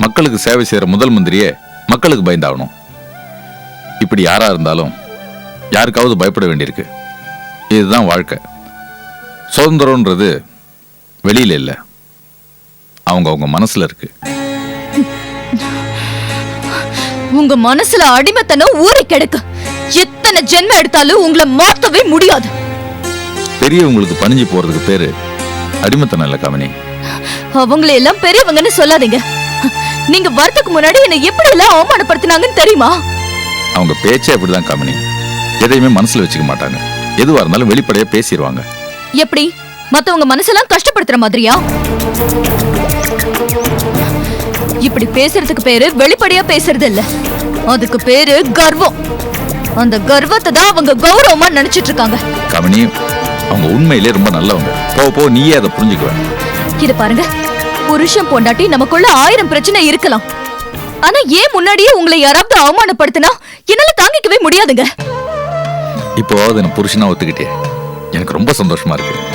மக்களுக்கு சேவை செய்யற முதல் மந்திரியே மக்களுக்கு பயந்தாகணும். இப்படி யாரா இருந்தாலும் யாருக்காவது பயப்பட வேண்டியிருக்கு. இதுதான் வாழ்க்கை. சுதந்திரம்ன்றது வெளியில இல்ல, அவங்க மனசுல இருக்கு. உங்க மனசுல அடிமைத்தனம் ஊறி கிடக்கு. எத்தனை ஜென்மம் எடுத்தாலும் உங்களை மாத்தவே முடியாது. பெரியவங்களுக்கு பணிஞ்சு போறதுக்கு பேரு அடிமைத்தனம் இல்ல காமினி. அவங்களை எல்லாம் பெரியவங்கன்னு சொல்லாதீங்க. நீங்க வரதுக்கு முன்னாடி என்ன எப்படி எல்லாம் அவமானப்படுத்தினாங்கன்னு தெரியுமா? அவங்க பேச்சே அப்படிதான் காமினி. எதையுமே மனசுல வச்சுக்க மாட்டாங்க. எதுவா இருந்தாலும் வெளிப்படையா பேசிடுவாங்க. எப்படி? மத்தவங்க மனசெல்லாம் கஷ்டப்படுத்துற மாதிரியா? இப்படி பேசுறதுக்கு பேரு வெளிப்படையா பேசுறது இல்ல, அதுக்கு பேரு கர்வம். அந்த கர்வத்தை தான் அவங்க கௌரவமா நினைச்சிட்டு இருக்காங்க. காமினி, அவங்க உண்மையிலே ரொம்ப நல்லவங்க. போ நீயே அதை புரிஞ்சுக்குவ. இத பாருங்க, புருஷன் பொண்டாட்டி நமக்குள்ள 1000 பிரச்சனை இருக்கலாம். ஆனா ஏன் முன்னாடியே உங்களை யாராவது அவமானப்படுத்தினா என்னால தாங்கிக்கவே முடியாதுங்க. இப்போ என்ன புருஷனா ஒத்துக்கிட்டே எனக்கு ரொம்ப சந்தோஷமா இருக்கு.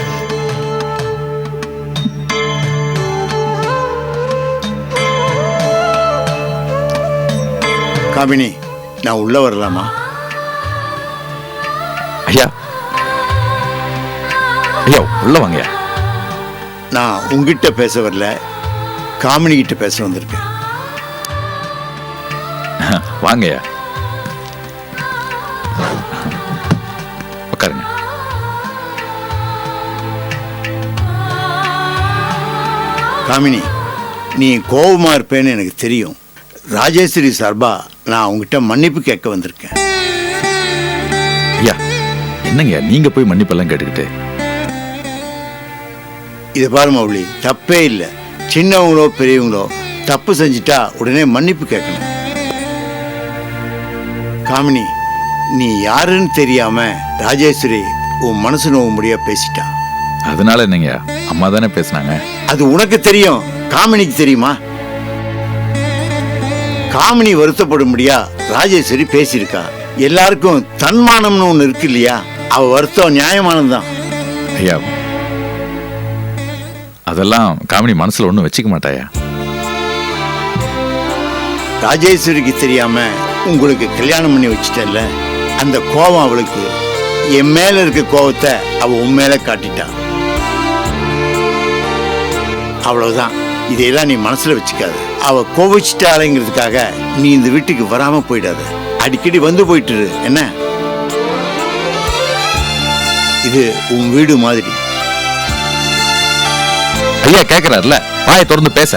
காமினி, நான் உள்ள வரலாமா? ஐயா ஐயா உள்ள வாங்க. நான் உங்ககிட்ட பேச வரல, காமினி கிட்ட பேச வந்திருக்கேன். வாங்கய்யா, உட்காருங்க. காமினி, நீ கோபமா இருப்பேன்னு எனக்கு தெரியும். ராஜேஸ்வரி சார்பா நான் உங்ககிட்ட மன்னிப்பு கேட்க வந்திருக்கேன். ஐயா என்னங்க நீங்க போய் மன்னிப்பெல்லாம் கேட்டுக்கிட்டு? இதை பாரு மௌலி, தப்பே இல்லை. சின்னவங்களோ பெரியவங்களோ தப்பு செஞ்சிட்டா உடனே மன்னிப்பு கேட்கணும். காமினி, நீ யாருன்னு தெரியாம ராஜேஸ்வரி உன் மனசு நோவு முடியா பேசிட்டா. அதனால என்னங்க, அம்மா தானே பேசினாங்க. அது உனக்கு தெரியும், காமினிக்கு தெரியுமா? காமினி வருத்தப்படும்படியா ராஜேஸ்வரி பேசியிருக்கா. எல்லாருக்கும் தன்மானம்னு ஒண்ணு இருக்கு இல்லையா? அவ வருத்தம் நியாயமானதுதான். ஐயா அதெல்லாம் காமினி மனசுல ஒண்ணும் வச்சுக்க மாட்டாயா? ராஜேஸ்வரிக்கு தெரியாம உங்களுக்கு கல்யாணம் பண்ணி வச்சுட்டல, அந்த கோபம் அவளுக்கு. என் மேல இருக்க கோபத்தை அவ உன் மேல காட்டிட்டா. அவ்வளவுதான். இதையெல்லாம் நீ மனசுல வச்சுக்காத. அவ கோபிச்சிட்டாளேங்கிறதுக்காக நீ இந்த வீட்டுக்கு வராம போயிடாத. அடிக்கடி வந்து போயிட்டு என்ன? இது உன் வீடு மாதிரி. ஐயா கேக்குறாருல, வாயை திறந்து பேச.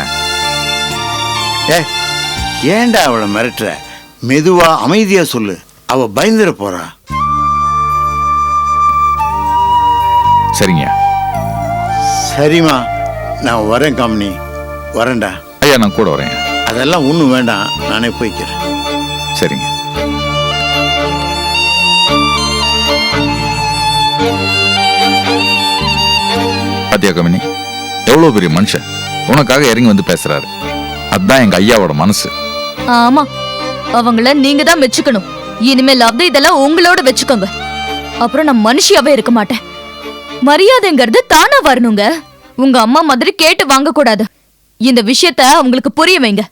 ஏன்டா அவளை மிரட்டுற? மெதுவா அமைதியா சொல்லு, அவ பயந்துட போறா. சரிங்க. சரிம்மா, நான் வரேன் காமினி, வரேன்டா. ஐயா நான் கூட வரேன். அதெல்லாம் ஒன்றும் வேண்டாம், நானே போய்க்கிறேன். சரிங்க. பாத்தியா கமினி, எவ்வளவு பெரிய மனுஷன் உனக்காக இறங்கி வந்து பேசுறாரு. அதுதான் எங்க ஐயாவோட மனசு. ஆமா, அவங்கள நீங்க தான் வச்சுக்கணும். இனிமேலாவது இதெல்லாம் உங்களோட வச்சுக்கோங்க. அப்புறம் நான் மனுஷியாவே இருக்க மாட்டேன். மரியாதைங்கிறது தானா வரணுங்க. உங்க அம்மா மாதிரி கேட்டு வாங்க கூடாது. இந்த விஷயத்த அவங்களுக்கு புரிய வைங்க.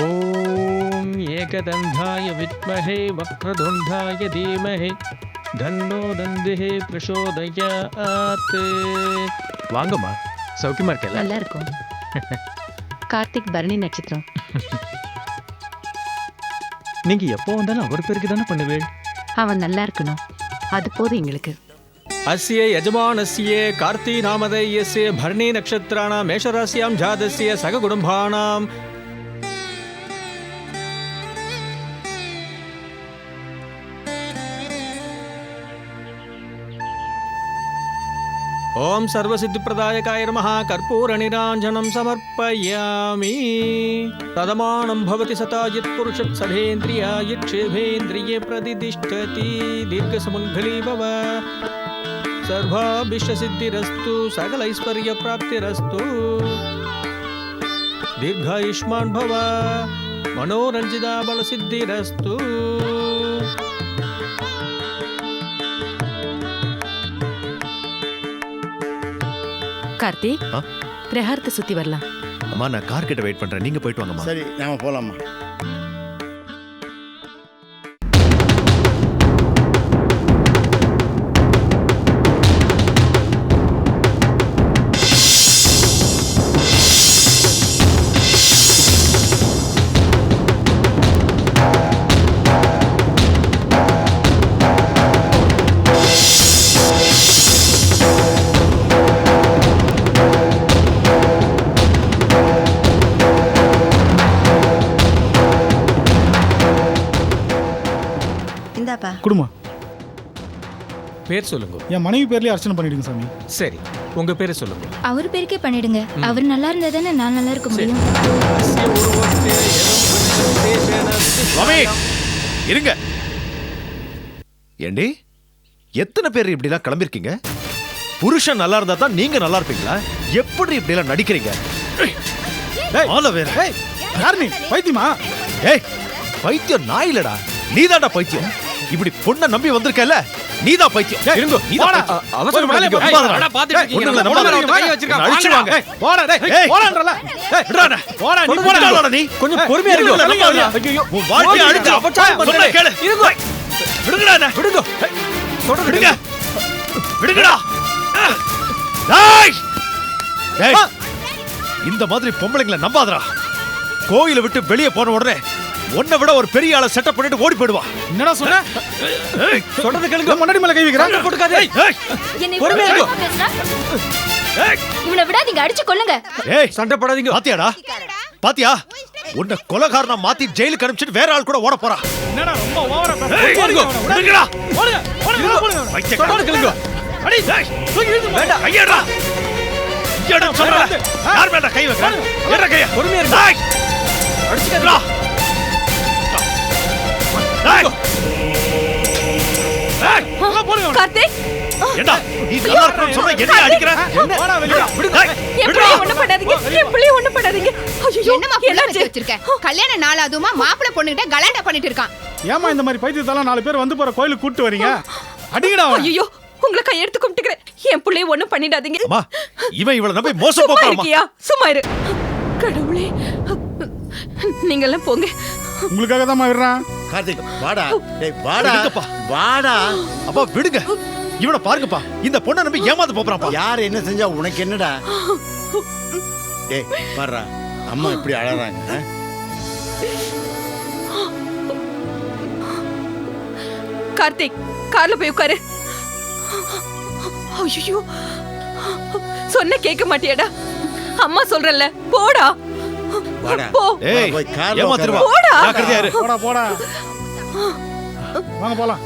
ஓம் ஏகதந்தாய வித்மஹே வக்ரதுண்டாய தீமஹே தன்னோ தந்திஹே பிரசோதயாத். வாங்கம்மா, சௌக்கியமா இருக்கல? நல்லா இருக்கும். கார்த்திக் பரணி நட்சத்திரம். நீங்க எப்போ வந்தாலும் அவர் பேருக்கு தானே பண்ணுவேள். அவன் நல்லா இருக்கணும், அது போதும் எங்களுக்கு. அஸ்ய யஜமானஸ்ய கார்த்தி நாமதேயஸ்ய பரணி நக்ஷத்ராணாம் மேஷராசியாம் ஜாதஸ்ய சக குடும்பானாம் ஓம் சர்வசித்திப்பிரதாயகாய நமः கற்பூரநிராஞ்சனம் சமர்ப்பயாமி. ததமானம் பவதி சதா யத் புருஷத் சதேந்திரியாய க்ஷேபேந்திரியே பிரதிதிஷ்டதி. தீர்க்கசுமங்கலி பவ, சர்வாபிஷ்டசித்திரஸ்து, சகலைஸ்வர்யப்ராப்திரஸ்து. தீர்காயுஷ்மான் பவ, மனோரஞ்சிதா பலசித்திரஸ்து. கார்த்திக், பிரகாரத்தை சுத்தி வரலாம். அம்மா நான் கார் கிட்ட வெயிட் பண்றேன், நீங்க போயிட்டு வாங்கம்மா. சரி நாம போலாமா? குடுமா பேர் சொல்லுங்க. என் மனைவி பேர்லயே அர்ச்சனை பண்ணிடுங்க சாமி. சரி, உங்க பேரை சொல்லுங்க. அவர் பேருக்கே பண்ணிடுங்க. அவர் நல்லா இருந்தா தானே நான் நல்லா இருக்க முடியும். சுவாமி இருங்க. ஏண்டி எத்தனை பேர் இப்படி எல்லாம் கிளம்பிருக்கீங்க? புருஷன் நல்லா இருந்தா தான் நீங்க நல்லா இருப்பீங்களா? எப்படி இப்படி எல்லாம் நடிக்கிறீங்க? யார் நீ? பைத்தியமா? ஏய், பைத்தியம் நான் இல்லடா, நீதான்டா பைத்தியம். இப்படி பொண்ணை நம்பி வந்திருக்கல, நீதான் பைத்தியம். இருங்கோ, நீதான் அவசரப்படாதீங்க. நம்பாதடா. பாத்துட்டு ஒண்ணுல நம்பாதடா. அழிச்சுவாங்க. போடா டேய். போடான்றல. விடுடா. போடா நீ போடாடா நீ. கொஞ்சம் பொறுமையா இருங்க. ஒண்ணுல நம்பாதடா. ஐயோ, உன் வாழ்க்கைய அழிச்சு அபச்சாரம் பண்ற. கேளு. இருங்கோ. விடுங்கடா என்ன? விடுங்க. தொடர்ந்து விடுங்க. விடுங்கடா. டேய். டேய். இந்த மாதிரி பொம்பளைங்களை நம்பாதடா. கோயிலை விட்டு வெளியே போன உடனே உன்னை விட ஒரு பெரிய ஆளை செட்டப் பண்ணிட்டு ஓடி போயிடுவா. என்னடா சொன்ன? சொல்றது கேளுங்க. முன்னாடி மேல கை வைக்கறா. போட்டுக்காதே. என்னை பொறுமையா இருங்க. இவனை விட நீங்க அடிச்சு கொல்லுங்க. ஏய், சண்டை போடாதீங்க. பாத்தியாடா? பாத்தியா? உன்னை கொலைகாரனா மாத்தி ஜெயிலுக்கு அனுப்பிச்சிட்டு வேற ஆள் கூட ஓட போறா. என்னடா ரொம்ப ஓவரா பேசுற? விடுங்கடா. போடுங்க. போடுங்க. சொல்றது கேளுங்க. அடி. டேய். வேண்டாம். கையடா. கையடா சொல்றல. யார் மேல கை வைக்கற? ஏற கைய. பொறுமையா இருங்க. டேய். அடிச்சுக்கடா. டேய். டேய். கார்த்திக், ஏண்டா நீ நல்லா இருக்கணும் சொல்ற என்ன அடிக்கற? என்ன? போடா வெளிய. விடுங்க. எப்படி ஒண்ணு பண்ணாதீங்க. எப்படி ஒண்ணு பண்ணாதீங்க. ஐயோ, என்னமா புள்ள வச்சிருக்க? கல்யாண நாள் அதுமா மாப்பிளை பொண்ணுகிட்ட கலாண்டா பண்ணிட்டு இருக்கான். ஏமா இந்த மாதிரி பைத்தியத்தால 4 பேர் வந்து போற கோயிலுக்கு கூட்டி வரீங்க? அடிங்கடா அவனை. ஐயோ, உங்களை கையெடுத்து கும்பிட்டுக்கிறேன். என் பிள்ளைய ஒண்ணும் பண்ணிடாதீங்க. அம்மா இவன் இவள நம்பி மோசம் சும்மா போறாமா? இருக்கியா? சும்மா இரு. கடவுளே, நீங்க எல்லாம் போங்க. உங்களுக்காக தான் விடுறான். கார்த்திக் வாடா. டேய் வாடா. விடுங்கப்பா. வாடா. அப்பா விடுங்க. இவனை பாருங்கப்பா, இந்த பொண்ணை நம்பி ஏமாந்து போறான்ப்பா. யார் என்ன செஞ்சா உனக்கு என்னடா? டேய் பாருடா, அம்மா இப்படி அழறாங்க. கார்த்திக், கார்ல போய் உட்காரு. ஐயோ, சொன்ன கேட்க மாட்டியாடா? அம்மா சொல்றல, போடா. வாடா. போ. ஏய், போய் கார்ல ஏமாத்திடுவா. போடா. ஜாக்கிரதையா இரு. போடா போடா. வாங்க போலாம்.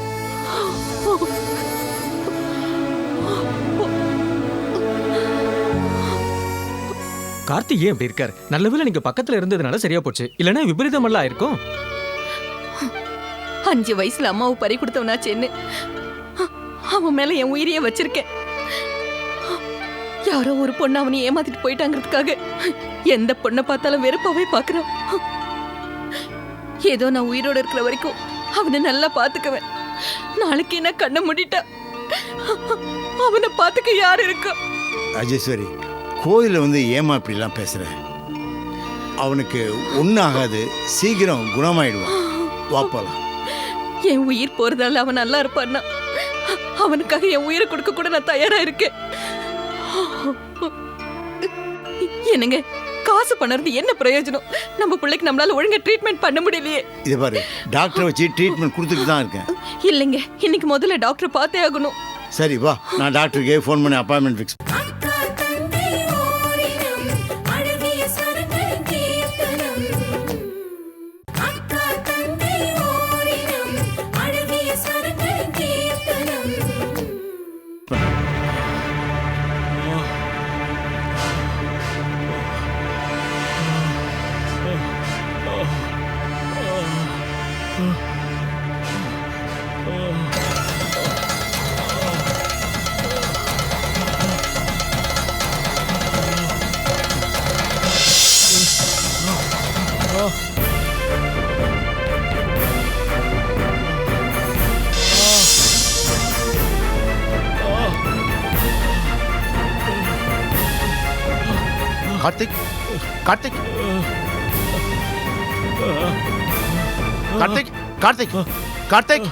கார்த்தி ஏன் இப்படி இருக்காரு? நல்லவேளை நீங்க பக்கத்துல இருந்ததுனால சரியா போச்சு. இல்லனா விபரீதம் எல்லாம் ஆயிருக்கும். 5 வயசுல அம்மாவை பறி கொடுத்தவனாச்சேன்னு அவன் மேல என் உயிரையே வச்சிருக்கேன். யாரோ ஒரு பொண்ணு அவனை ஏமாத்திட்டு போயிட்டாங்கிறதுக்காக எந்த பொண்ணை பார்த்தாலும் வெறுப்பாவே பாக்குறான். ஏதோ நான் உயிரோட இருக்கிற வரைக்கும் அவனை நல்லா பாத்துக்குவேன். நாளைக்கு என்ன கண்ணை மூடிட்டா அவனை பாத்துக்க யாரு இருக்கா? ராஜேஸ்வரி, கோயில வந்து ஏமா இப்படிலாம் பேசுற? அவனுக்கு ஒன்றும் ஆகாது, சீக்கிரம் குணமாயிடுவான். வாப்பலாம். என் உயிர் போறதால அவன் நல்லா இருப்பான்னா அவனுக்காக என் உயிரை கொடுக்க கூட நான் தயாரா இருக்கேன். என்னங்க, காசு பண்ணறது என்ன பிரயோஜனம்? நம்ம பிள்ளைக்கு நம்மளால ஒழுங்கா ட்ரீட்மெண்ட் பண்ண முடியலையே. இது பாரு, டாக்டரை வச்சு ட்ரீட்மெண்ட் கொடுத்துட்டு தான் இருக்கேன். இல்லைங்க, இன்னைக்கு முதல்ல டாக்டர் பார்த்தே ஆகணும். சரி வா, நான் டாக்டருக்கு ஃபோன் பண்ணி appointment fix. Karthik Karthik Karthik Karthik Karthik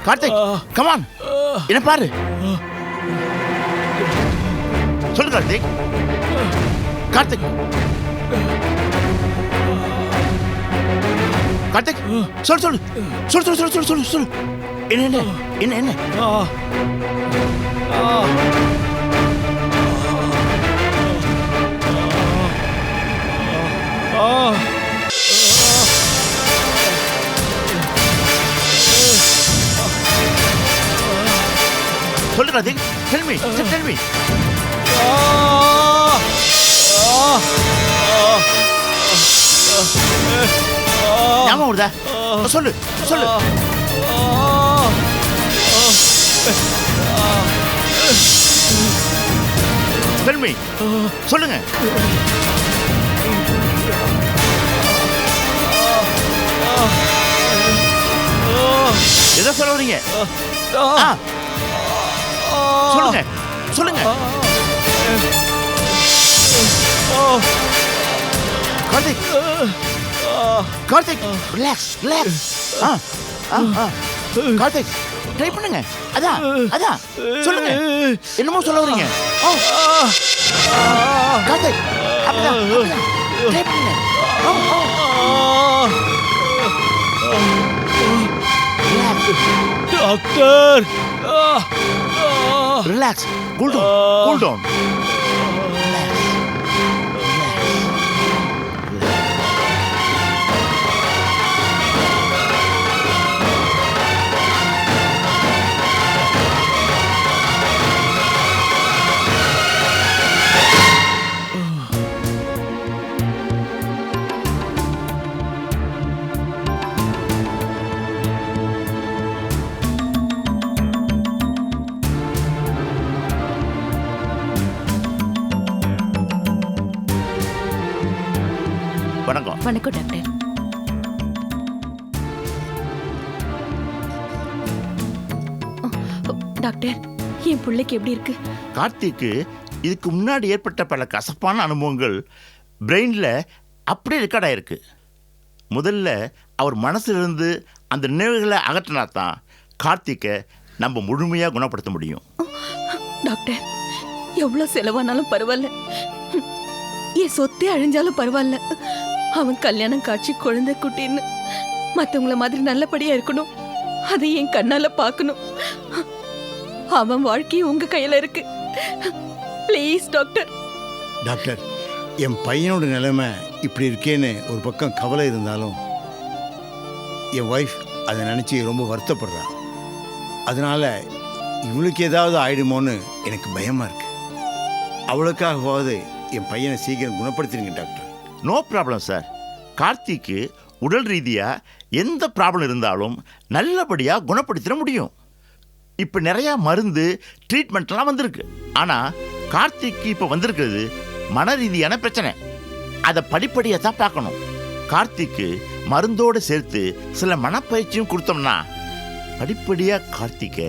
Karthik come on என்ன பாரு சொல்லு கார்த்திக் கார்த்திக் கார்த்திக் சொல்லு சொல்லு சொல்லு சொல்லு சொல்லு சொல்லு சொல்லு என்ன என்ன என்ன என்ன சொல்லு Karthik tell me tell me ஞாபகம் வருதா சொல்லு சொல்லு tell me சொல்லுங்க எதை சொல்ல வரீங்க சொல்லுங்க சொல்லுங்க Karthik Karthik relax relax Karthik try பண்ணுங்க அதான் அதான் சொல்லுங்க என்னமோ சொல்ல வரீங்க கார்த்திக் அப்படிதான் ட்ரை பண்ணுங்க doctor relax cool down cool down வணக்கம் வணக்கம் டாக்டர். டாக்டர் என் பிள்ளைக்கு எப்படி இருக்கு? கார்த்திக்கு இதுக்கு முன்னாடி ஏற்பட்ட பல கசப்பான அனுபவங்கள் பிரெயினில் அப்படியே ரெக்கார்ட் ஆயிருக்கு. முதல்ல அவர் மனசிலிருந்து அந்த நினைவுகளை அகற்றினா தான் கார்த்திக்கை நம்ம முழுமையாக குணப்படுத்த முடியும். டாக்டர் எவ்வளோ செலவானாலும் பரவாயில்ல, என் சொத்தே அழிஞ்சாலும் பரவாயில்ல, அவன் கல்யாணம் காட்சி குழந்தை குட்டின்னு மற்றவங்கள மாதிரி நல்லபடியா இருக்கணும், அதை என் கண்ணால பார்க்கணும். அவன் வாழ்க்கையும் உங்க கையில இருக்கு. Please doctor. டாக்டர், என் பையனோட நிலைமை இப்படி இருக்கேன்னு ஒரு பக்கம் கவலை இருந்தாலும் என் ஒய்ஃப் அதை நினச்சி ரொம்ப வருத்தப்படுறா. அதனால இவளுக்கு ஏதாவது ஆயிடுமோன்னு எனக்கு பயமாக இருக்கு. அவளுக்காகவாவது என் பையனை சீக்கிரம் குணப்படுத்திடுங்க டாக்டர். No problem sir. கார்த்திக்கு உடல் ரீதியாக எந்த ப்ராப்ளம் இருந்தாலும் நல்லபடியாக குணப்படுத்திட முடியும். இப்போ நிறையா மருந்து ட்ரீட்மெண்ட்லாம் வந்திருக்கு. ஆனால் கார்த்திக்கு இப்போ வந்திருக்கிறது மன ரீதியான பிரச்சனை. அதை படிப்படியாக தான் பார்க்கணும். கார்த்திக்கு மருந்தோடு சேர்த்து சில மனப்பயிற்சியும் கொடுத்தோம்னா படிப்படியாக கார்த்திக்கை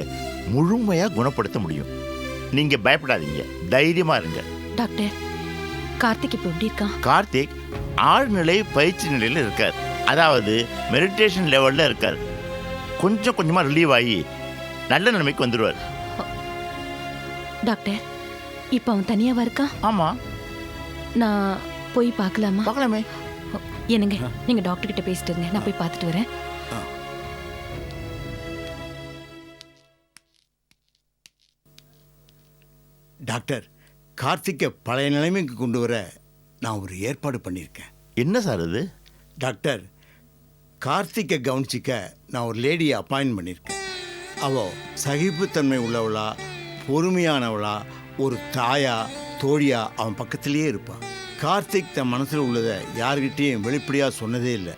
முழுமையாக குணப்படுத்த முடியும். நீங்கள் பயப்படாதீங்க, தைரியமாக இருங்க. டாக்டர், கார்த்திக் இப்போ எப்படி இருக்கான்? கார்த்திக் ஆழ்நிலை பயிற்சி நிலையில் இருக்கார். அதாவது மெடிடேஷன் லெவலில் இருக்கார். கொஞ்சம் கொஞ்சமாக ரிலீவ் ஆகி நல்ல நிலைமைக்கு வந்துடுவார். டாக்டர், இப்போ அவன் தனியாவா இருக்கான்? ஆமாம். நான் போய் பார்க்கலாமா? பார்க்கலாமே. என்னங்க, நீங்க டாக்டர் கிட்ட பேசிட்டு இருங்க, நான் போய் பார்த்துட்டு வரேன். டாக்டர், கார்த்திக்கை பழைய நிலைமைக்கு கொண்டு வர நான் ஒரு ஏற்பாடு பண்ணியிருக்கேன். என்ன சார் அது? டாக்டர், கார்த்திக்கை கவனிச்சிக்க நான் ஒரு லேடியை அப்பாயின்ட் பண்ணியிருக்கேன். அவள் சகிப்புத்தன்மை உள்ளவளா, பொறுமையானவளா, ஒரு தாயா தோழியா அவன் பக்கத்திலேயே இருப்பான். கார்த்திக் தன் மனசில் உள்ளதை யார்கிட்டையும் வெளிப்படையாக சொன்னதே இல்லை.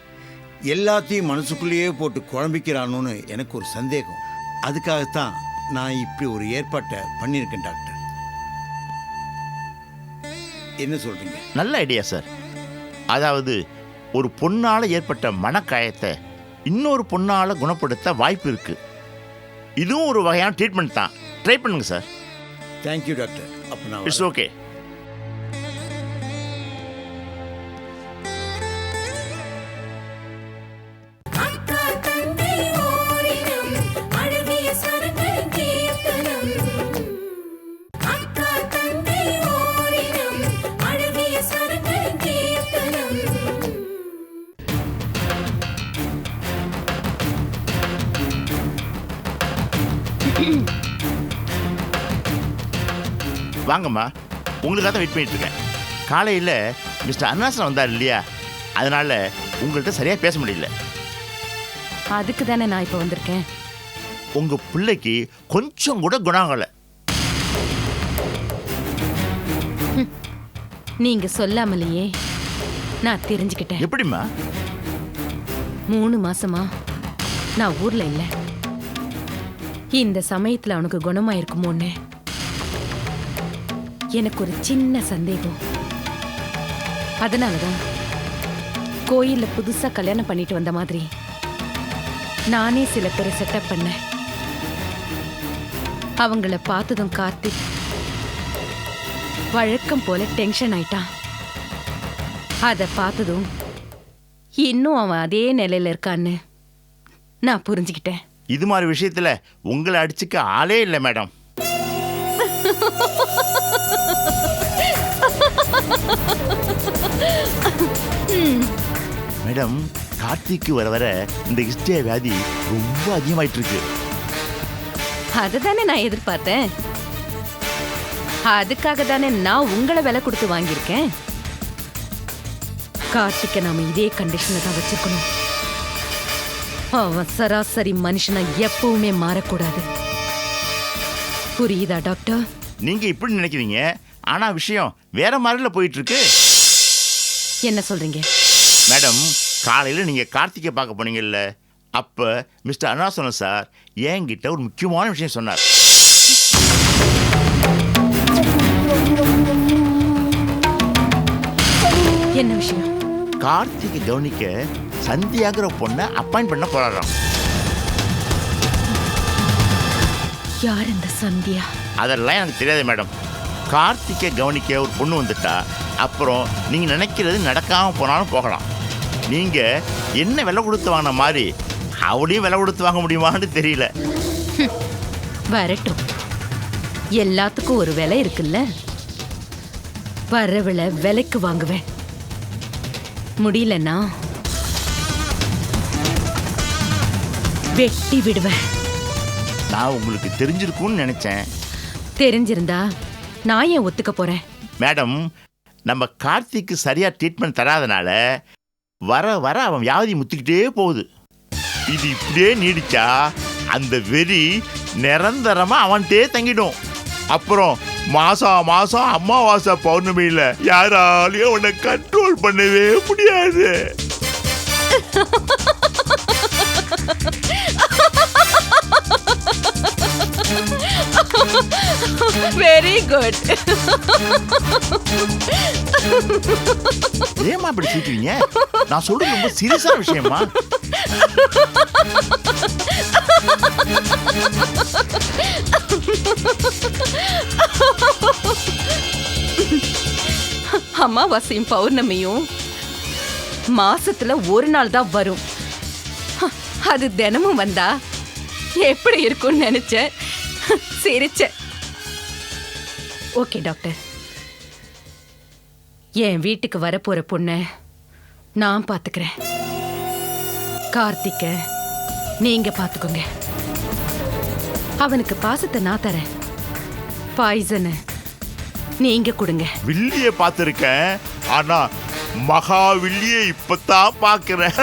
எல்லாத்தையும் மனசுக்குள்ளேயே போட்டு குழம்பிக்கிறானோன்னு எனக்கு ஒரு சந்தேகம். அதுக்காகத்தான் நான் இப்படி ஒரு ஏற்பாட்டை பண்ணியிருக்கேன் டாக்டர். என்ன சொல்றீங்க? நல்ல ஐடியா சார். அதாவது ஒரு பொண்ணால் ஏற்பட்ட மனக்காயத்தை இன்னொரு பொண்ணால் குணப்படுத்த வாய்ப்பு இருக்கு. இதுவும் ஒரு வகையான ட்ரீட்மெண்ட் தான். ட்ரை பண்ணுங்க சார். Thank you doctor. அப்போ நான் இட்ஸ் ஓகே. வாங்கம்மா, உங்களுக்காக தான் வெயிட் பண்ணிட்டு இருக்கேன். காலையில் மிஸ்டர் அருணாசலம் வந்தார் இல்லையா, அதனால உங்கள்கிட்ட சரியாக பேச முடியல. அதுக்கு தானே நான் இப்போ வந்திருக்கேன். உங்கள் பிள்ளைக்கு கொஞ்சம் கூட குணாகலை. நீங்க சொல்லாமலேயே நான் தெரிஞ்சுக்கிட்டேன். எப்படிம்மா? 3 மாசமா நான் ஊர்ல இல்ல. இந்த சமயத்துல அவனுக்கு குணமாயிருக்குமோன்னு எனக்கு ஒரு சின்ன சந்தேகம். அதனாலதான் கோயில்ல புதுசா கல்யாணம் பண்ணிட்டு வந்த மாதிரி நானே சில பேரை செட்டப் பண்ணேன். அவங்கள பார்த்ததும் கார்த்திக் வழக்கம் போல டென்ஷன் ஆயிட்டான். அத பார்த்ததும் இன்னும் அவன் அதே நிலையில இருக்கான்னு நான் புரிஞ்சுக்கிட்டேன். இது மாதிரி விஷயத்தில் உங்களை அடிச்சுக்க ஆளே இல்லை மேடம். மேடம், கார்த்திக்கு வர வர இந்த ஹிஸ்டியா வியாதி ரொம்ப அதிகமாயிட்டு இருக்கு. அதுதானே நான் எதிர்பார்த்தேன். அதுக்காக தானே நான் உங்களை விலை கொடுத்து வாங்கியிருக்கேன். கார்த்திகை நாம இதே கண்டிஷன்ல தான் வச்சிருக்கணும். அவன் சராசரி மனுஷனா எப்பவுமே மாறக்கூடாது. புரியுதா டாக்டர்? நீங்க இப்படி நினைக்கிறீங்க, ஆனா விஷயம் வேற மாதிரில போயிட்டு இருக்கு. என்ன சொல்றீங்க? மேடம், காலையில் நீங்கள் கார்த்திகை பார்க்க போனீங்கல்ல, அப்போ மிஸ்டர் அருணாசலம் சார் என்கிட்ட ஒரு முக்கியமான விஷயம் சொன்னார். என்ன விஷயம்? கார்த்திகை கவனிக்க சந்தியாகிற பொண்ணை அப்பாயிண்ட் பண்ண போறாராம். யார் இந்த சந்தியா? அதெல்லாம் எனக்கு தெரியாது மேடம். கார்த்திகை கவனிக்க ஒரு பொண்ணு வந்துட்டா அப்புறம் நீங்கள் நினைக்கிறது நடக்காமல் போனாலும் போகலாம். நீங்கள் என்ன விலை கொடுத்து வாங்கின மாதிரி அவளையும் விலை கொடுத்து வாங்க முடியுமான்னு தெரியல. வரட்டும், எல்லாத்துக்கும் ஒரு விலை இருக்குல்ல. வர விலைக்கு வாங்குவேன். முடியலன்னா வெட்டி விடுவேன். நான் உங்களுக்கு தெரிஞ்சிருக்கும்னு நினைச்சேன். தெரிஞ்சிருந்தா நான் ஏன் ஒத்துக்க போறேன்? மேடம், நம்ம கார்த்திக்கு சரியா ட்ரீட்மெண்ட் தராதனால வர வர அவன் வியாதி முத்திக்கிட்டே போகுது. இது இப்படியே நீடிச்சா அந்த வெறி நிரந்தரமா அவன்கிட்டே தங்கிடும். அப்புறம் மாசம் மாசம் அமாவாசை பௌர்ணமியில யாராலையும் அவனை கண்ட்ரோல் பண்ணவே முடியாது. Very good. ஏமா அப்படி சிரிக்கிறீங்க? நான் சொல்றது ரொம்ப சீரியஸான விஷயமா. அமாவாசையும் பௌர்ணமியும் மாசத்துல ஒரு நாள் தான் வரும். அது தினமும் வந்தா எப்படி இருக்கும்னு நினைச்சேன், சிரிச்சேன். ஓகே டாக்டர், என் வீட்டுக்கு வரப்போற பொண்ண நான் பாத்துக்கிறேன். கார்த்திக்க நீங்க பாத்துக்கோங்க. அவனுக்கு பாசத்தை நான் தரேன், பாய்சனை நீங்க கொடுங்க. வில்லிய பார்த்திருக்கேன், ஆனா மகா வில்லிய இப்பதான் பாக்குறேன்.